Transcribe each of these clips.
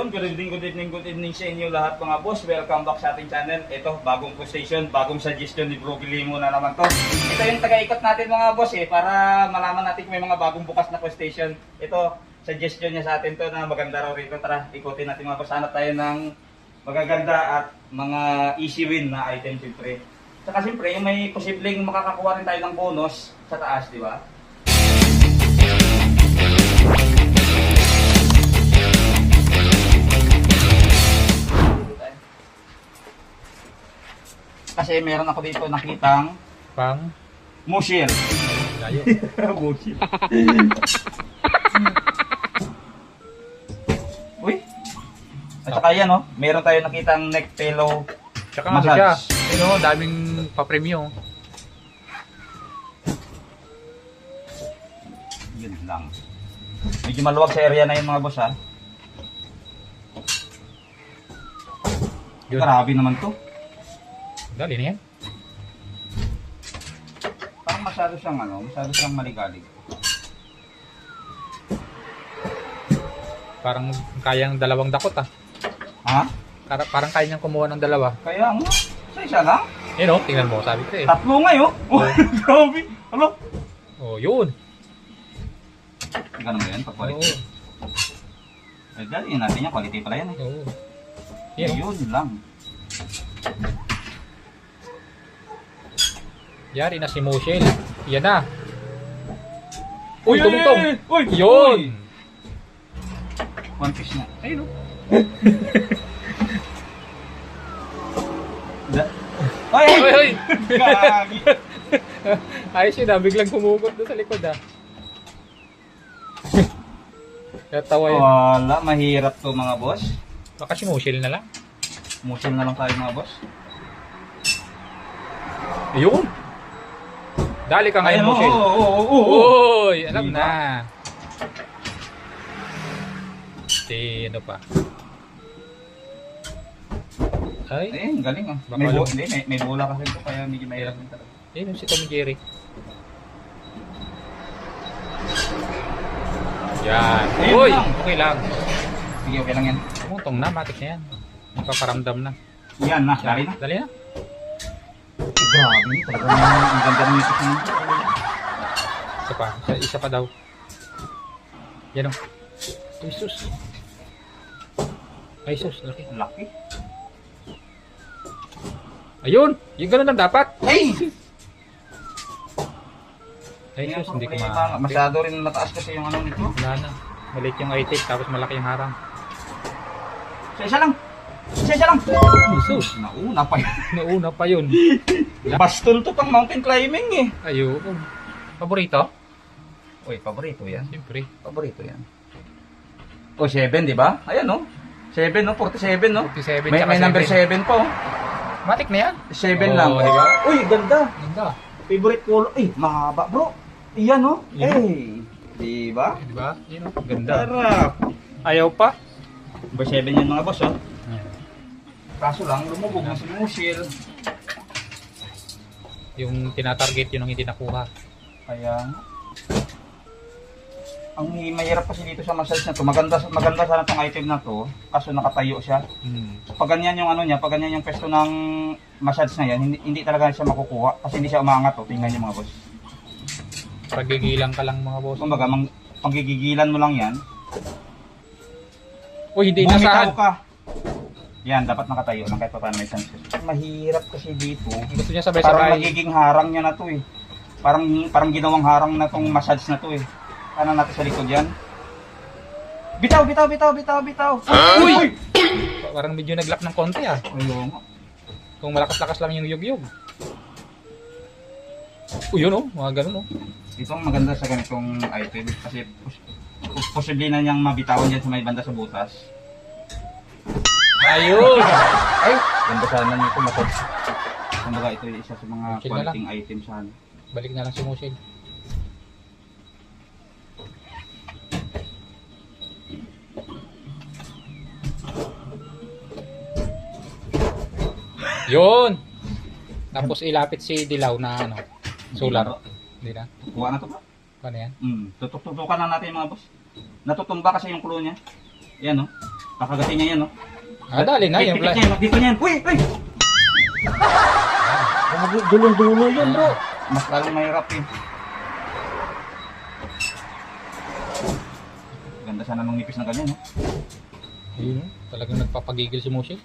Ayun, good evening sa inyo lahat mga boss. Welcome back sa ating channel. Ito, bagong station, bagong suggestion ni Bro Guillermo na naman to. Ito yung taga-ikot natin mga boss para malaman natin kung may mga bagong bukas na station. Ito, suggestion niya sa atin to na maganda raw rito. Tara, ikutin natin mga boss. Hanap tayo ng magaganda at mga easy win na item siyempre. Saka siyempre, yung may posibleng makakakuha rin tayo ng bonus sa taas, di ba? Kasi meron ako dito nakitang Pang mushel. layo. Mushel. Uy. At saka yan oh, meron tayo nakitang neck pillow. Tsaka ano siya, daming pa-premyo. Yun lang. Medyo maluwag sa area na yun mga boss ha. Yun. Grabe naman to. Dali na yan. Parang masyado siyang maligalig. Parang kayang dalawang dakot ah. Ha? Parang kaya niyang kumuha ng dalawa. Kaya nga, sa isa lang. Yun oh, tingnan mo, sabi ko eh. Tatlo ngayon. Oh, grabe. Ano? Oh, yun. Ganun ba yan pag quality? Oo. Eh, dali natin yan. Quality pala yan eh. Oo. Yun oh. Yun lang. Yari na si Moshel. Yan na. Uy, Uy, tumutong. Uy! Yun. One piece na. Ayun oh. Ay! Uy, uy. Gagi! Ayos yun ah, biglang kumukot doon sa likod ah. Natawa yun. Wala, mahirap to mga boss. Baka si Moshel na lang. Musil na lang tayo mga boss. Ayun. Dali ka ngayon, Ayun, Moshel. oo. Uy, alam Diba? na. Sino pa? Ay, Ayun, galing ah. Baka May, alam. may bola kasi ito kaya medyo mahirap din talaga. yun yung si Tom and Jerry. Yan. Ayun Uy, lang. okay lang. Sige, okay lang yan. Tumutong na, matik na yan. Magpaparamdam na. Yan na, dali na. Dali na. Grabe, talaga naman. Ang ganda ng ito niya. Isa pa. Isa pa daw. Yan o. Ay, sus. Ay, sus. Laki. Ang laki. Ayun! Yung ganun lang dapat. Ay! Ay, sus. Hindi ko Masyado rin mataas kasi yung ano nito. Wala na. Maliit yung itik, tapos malaki yung harang. Isa lang. Isa lang. Ay, sus. Nauna pa yun. Nauna pa yun. Baston to pang mountain climbing eh. Ayun. Paborito? Uy, paborito yan. Siyempre. Paborito yan. O, 7, di ba? Ayan, no? 7, no? 47, no? 47 May, tsaka may number 7. 7 pa, oh. Matik na yan. 7 Oo, lang, di di ba? ba? Uy, ganda. Ganda. Favorite color. Eh, mahaba, bro. Iyan, no? Yan. Eh, di ba? Di ba? Yun o. Ganda. Sarap. Ayaw pa. Number 7 yan, mga boss, oh. Kaso lang, lumubog na si Musil. Yung tinatarget yun ang hindi nakuha. Kaya, ang mahirap kasi dito sa massage na to, maganda sana tong item na to, kaso nakatayo siya. Pag ganyan yung ano niya, pag ganyan yung pwesto ng massage na yan, hindi talaga siya makukuha kasi hindi siya umangat to. Tingnan niyo mga boss. Pagigilang ka lang mga boss. Kumbaga, panggigigilan mo lang yan. Uy, hindi Bumitaw inasahan. ka. Yan, dapat nakatayo lang kahit pa paano may sense. Mahirap kasi dito. Gusto niya Parang sabay-sabay. magiging harang niya na to eh. Parang ginawang harang na tong massage na to eh. Kanan natin sa likod yan. Bitaw, bitaw, bitaw, bitaw, bitaw. Uy! Parang medyo naglock ng konti ah. Ayun nga. Kung malakas-lakas lang yung yugyug. Uy, yun oh. Mga ganun oh. Ito ang maganda sa ganitong item kasi posible na niyang mabitawan dyan sa may banda sa butas. Ayun! Ay! Ganda sana nito massage. Kumbaga ito yung isa sa mga Chill na lang. quality item sana. Balik na lang si Moshel. Yun! Tapos ilapit si Dilaw na ano, solar. Hindi na? Kuha na to ba? Paano yan? Tututukan na natin yung mga boss. Natutumba kasi yung kulo niya. Yan no. Kakagatin niya yan, no? Dali na yung Pikit niya, no? Dito niya yan. Uy! Uy! Dulong-dulo yun, bro. Mas lalong mahirap eh. Ganda sana nung nipis na ganyan, no? Ayun, talagang nagpapagigil si Musil.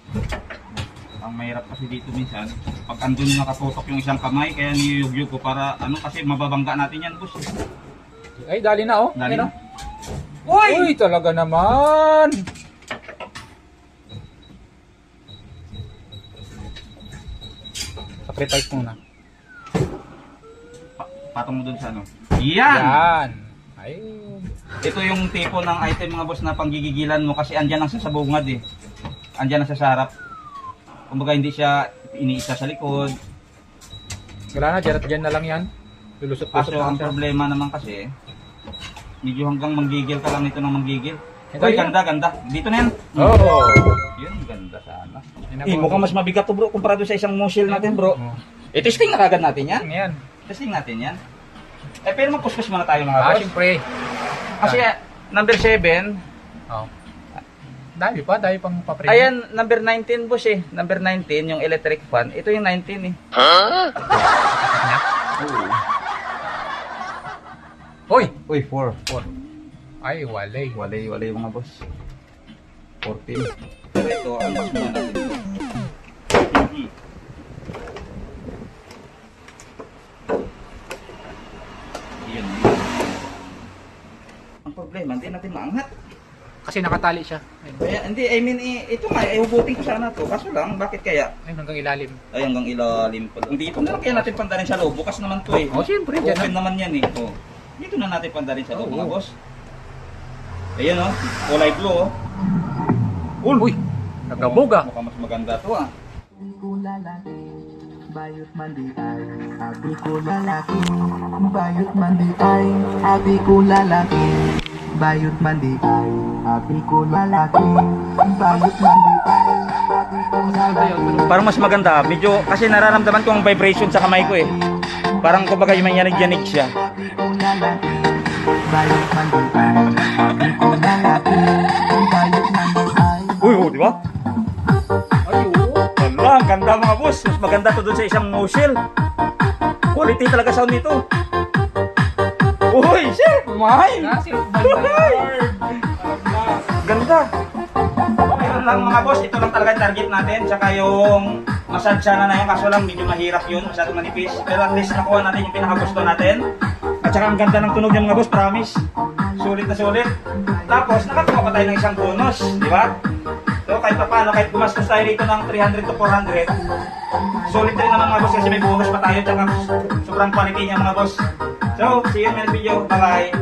Ang mahirap kasi dito minsan, pag andun nakatutok yung isang kamay, kaya niyuyug-yug ko para ano kasi mababangga natin yan, boss. Ay, dali na oh. Dali Ayun, na. oh. Uy, talaga naman. Sacrifice muna. Patong mo dun sa ano. Yan! Yan. Ay. Ito yung tipo ng item mga boss na panggigigilan mo kasi andyan lang siya sa bungad eh. Andyan lang siya sa harap. Kumbaga hindi siya iniisa sa likod. Wala na, dyan na lang yan. Lulusot-lusot Kaso lang ang siya. problema naman kasi, medyo hanggang manggigil ka lang nito ng manggigil. Ito Uy, yun. ganda, ganda. Dito na yan. Oh. Yun, ganda sana. Yan Eh, ako. mukhang mas mabigat to bro, kumpara doon sa isang musil natin bro. Oh. Testing na kagad natin yan. Yan. Testing natin yan. Pero magpuskus muna tayo mga boss. Siyempre. Kasi number 7, Oh. Dahil pang paprint. ayan, number 19 boss eh. Number 19, yung electric fan. Ito yung 19 eh. Hoy! Uy, 4. Ay, walay. Walay mga boss. 14. Pero ito, ang boss muna natin ito. Yun. Ang problema, hindi natin maangat. Kasi nakatali siya. Ayun. Kaya, hindi, I mean, ito nga, ihugutin ko sana to. Kaso lang, bakit kaya? Ayun, hanggang ilalim. Ay, hanggang ilalim pa. Dito na lang kaya natin pandarin sa loob. Bukas naman to eh. Oh, siyempre, dyan Open na. naman yan eh. Oh. Dito na natin pandarin sa loob Oo. mga boss. Ayan oh, kulay blue oh. Uy! Nagkabuga. Mukhang mas maganda to ah. Ko lalaki, bayot man di ay, abi ko lalaki, bayot man di ay, abi ko lalaki, bayot man di ay, abi ko lalaki, bayot man di ay, abi ko lalaki. Parang mas maganda. Medyo, kasi nararamdaman ko ang vibration sa kamay ko eh. Parang kumbaga yung may yanig-yanig siya. Abi ko lalaki, bayot man di ay, abi ko lalaki, bayot man di ay. Uy, oh, di ba? Ay, oo. Wala, ang ganda mga boss. Mas maganda to dun sa isang musil. Quality talaga sound nito. Uy, sir, kumain. Ganda. Meron lang mga boss, ito lang talaga yung target natin. Tsaka yung massage sana na yun. Kaso lang medyo mahirap yun, masyadong manipis. Pero at least nakuha natin yung pinakagusto natin. At saka ang ganda ng tunog ng mga boss, promise. Sulit na sulit. Tapos nakakuha pa tayo ng isang bonus, di ba? So kahit pa paano, kahit gumastos tayo dito ng 300 to 400, sulit rin naman mga boss kasi may bonus pa tayo. Tsaka sobrang quality niya mga boss. So, see you in the next video. Bye-bye.